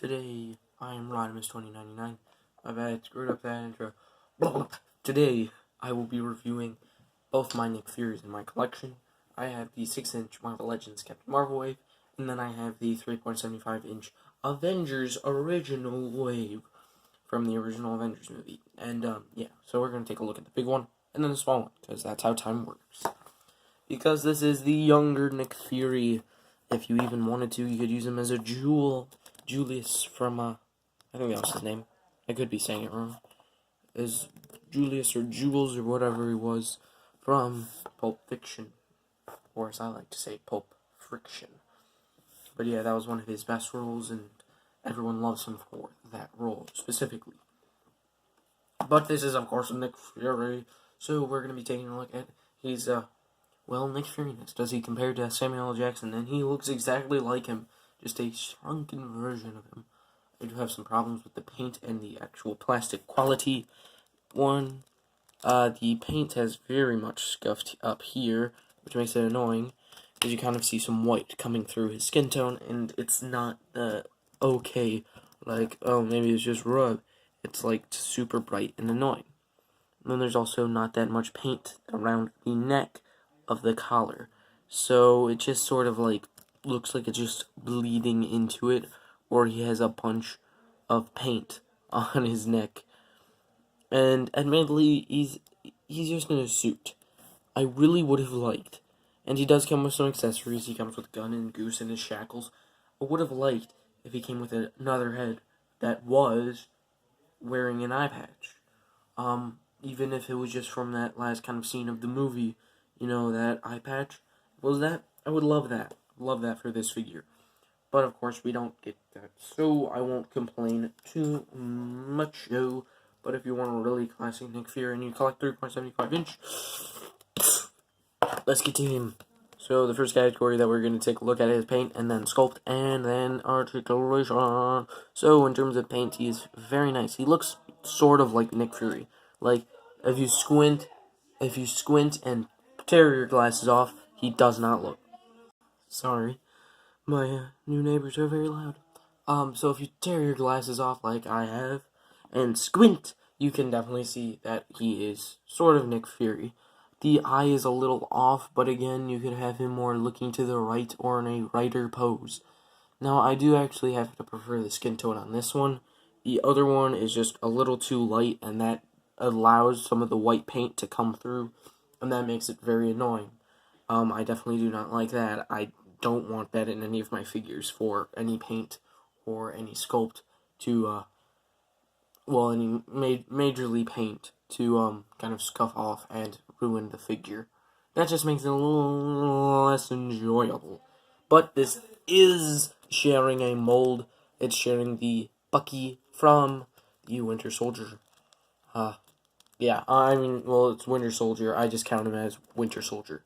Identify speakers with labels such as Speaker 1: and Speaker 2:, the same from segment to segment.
Speaker 1: Today, I am Rodimus2099. My bad, screwed up that intro. Today, I will be reviewing both my Nick Furies in my collection. I have the 6-inch Marvel Legends Captain Marvel Wave, and then I have the 3.75-inch Avengers Original Wave from the original Avengers movie. And, yeah, so we're going to take a look at the big one, and then the small one, because that's how time works. Because this is the younger Nick Fury. If you even wanted to, you could use him as a Julius from, I think that was his name. I could be saying it wrong. Is Julius or Jules or whatever he was from Pulp Fiction. Or as I like to say, Pulp Friction. But yeah, that was one of his best roles, and everyone loves him for that role, specifically. But this is, of course, Nick Fury, so we're going to be taking a look at his, Nick Fury next. Does he compare to Samuel L. Jackson? And he looks exactly like him, just a shrunken version of him. I do have some problems with the paint and the actual plastic quality. One, the paint has very much scuffed up here, which makes it annoying, because you kind of see some white coming through his skin tone, and it's not, okay, like, oh, maybe it's just rub. It's, like, super bright and annoying. And then there's also not that much paint around the neck of the collar, so it just sort of, like, looks like it's just bleeding into it, or he has a bunch of paint on his neck. And admittedly, he's just in a suit. I really would have liked, and he does come with some accessories. He comes with a gun and goose and his shackles. I would have liked if he came with another head that was wearing an eye patch. Even if it was just from that last kind of scene of the movie, you know, that eye patch. Was that? I would love that. Love that for this figure. But of course we don't get that, so I won't complain too much. But if you want a really classic Nick Fury and you collect 3.75-inch, let's get to him. So the first category that we're going to take a look at is paint, and then sculpt, and then articulation. So in terms of paint, he is very nice. He looks sort of like Nick Fury. Like, if you squint and tear your glasses off, he does not look. Sorry. My new neighbors are very loud. So if you tear your glasses off like I have, and squint, you can definitely see that he is sort of Nick Fury. The eye is a little off, but again, you could have him more looking to the right or in a righter pose. Now, I do actually have to prefer the skin tone on this one. The other one is just a little too light, and that allows some of the white paint to come through, and that makes it very annoying. I definitely do not like that. I don't want that in any of my figures, for any paint or any sculpt to, any majorly paint to, kind of scuff off and ruin the figure. That just makes it a little less enjoyable. But this is sharing a mold. It's sharing the Bucky from the Winter Soldier. Yeah, it's Winter Soldier. I just count him as Winter Soldier.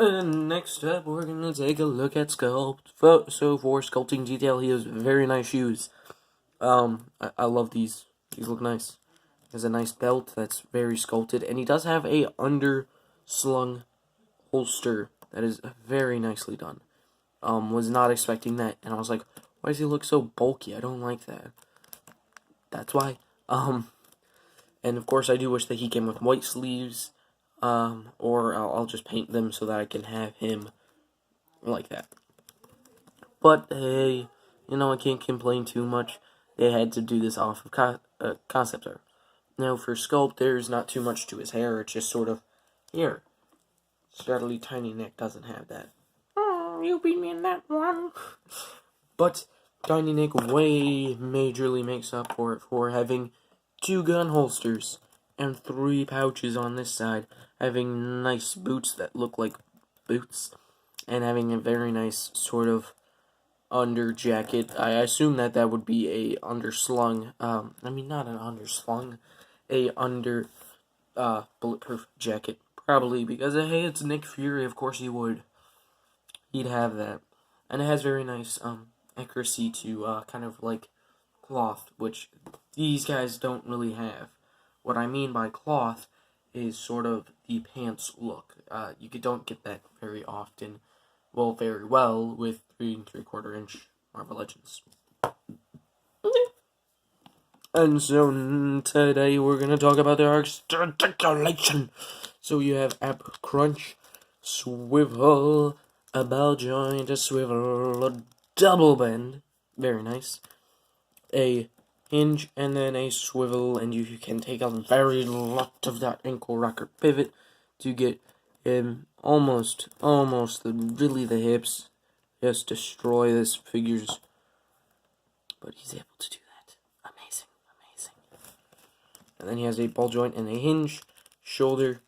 Speaker 1: And next up, we're going to take a look at sculpt. So for sculpting detail, he has very nice shoes. I love these. These look nice. He has a nice belt that's very sculpted. And he does have a underslung holster that is very nicely done. Was not expecting that. And I was like, why does he look so bulky? I don't like that. That's why. And of course, I do wish that he came with white sleeves. Or I'll just paint them so that I can have him like that. But hey, I can't complain too much. They had to do this off of concept art. Now for sculpt, there's not too much to his hair. It's just sort of here. Straddly Tiny Nick doesn't have that. Oh, you beat me in that one. But Tiny Nick way majorly makes up for it for having 2 gun holsters and 3 pouches on this side, having nice boots that look like boots, and having a very nice sort of under jacket. I assume that would be a underslung, not an underslung, a under, bulletproof jacket, probably, because, hey, it's Nick Fury, of course he would. He'd have that. And it has very nice, accuracy to, kind of like cloth, which these guys don't really have. What I mean by cloth is sort of the pants look. You don't get that very often, very well, with 3 3/4 inch Marvel Legends. And so today we're going to talk about their articulation. So you have ab crunch, swivel, a ball joint, a swivel, a double bend. Very nice. A hinge and then a swivel, and you can take a very lot of that ankle rocker pivot to get almost really the hips. Just destroy this figures, but he's able to do that. Amazing. And then he has a ball joint and a hinge, shoulder,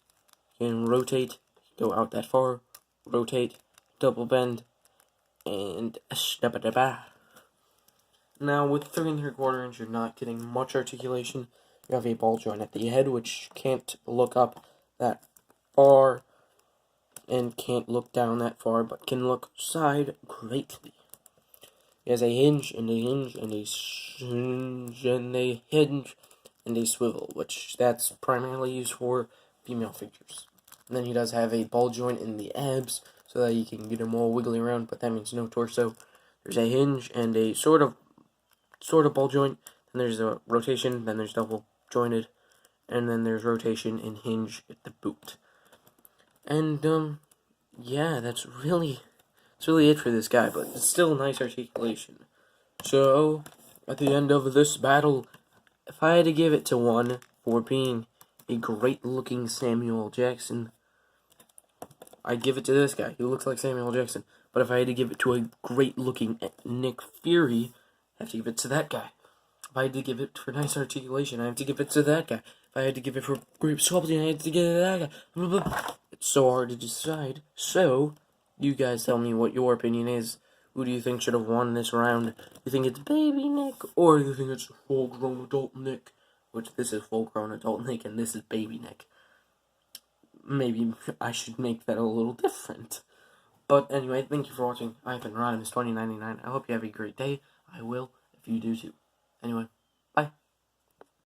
Speaker 1: and rotate, go out that far, rotate, double bend, and shabba-dabba. Now, with 3 3/4 inch, you're not getting much articulation. You have a ball joint at the head, which can't look up that far, and can't look down that far, but can look side greatly. He has a hinge, and a hinge, and a hinge, and a hinge, and a swivel, which that's primarily used for female figures. And then he does have a ball joint in the abs, so that you can get him all wiggly around, but that means no torso. There's a hinge and a sort of ball joint, then there's a rotation, then there's double jointed, and then there's rotation and hinge at the boot. And yeah, it's really it for this guy, but it's still nice articulation. So at the end of this battle, if I had to give it to one for being a great looking Samuel Jackson, I'd give it to this guy. He looks like Samuel Jackson. But if I had to give it to a great looking Nick Fury, I have to give it to that guy. If I had to give it for nice articulation, I have to give it to that guy. If I had to give it for great sculpting, I had to give it to that guy. Blah, blah, blah. It's so hard to decide. So, you guys tell me what your opinion is. Who do you think should have won this round? You think it's baby Nick, or do you think it's full-grown adult Nick? Which, this is full-grown adult Nick, and this is baby Nick. Maybe I should make that a little different. But anyway, thank you for watching. I've been Ryan, this 2099. I hope you have a great day. I will, if you do too. Anyway.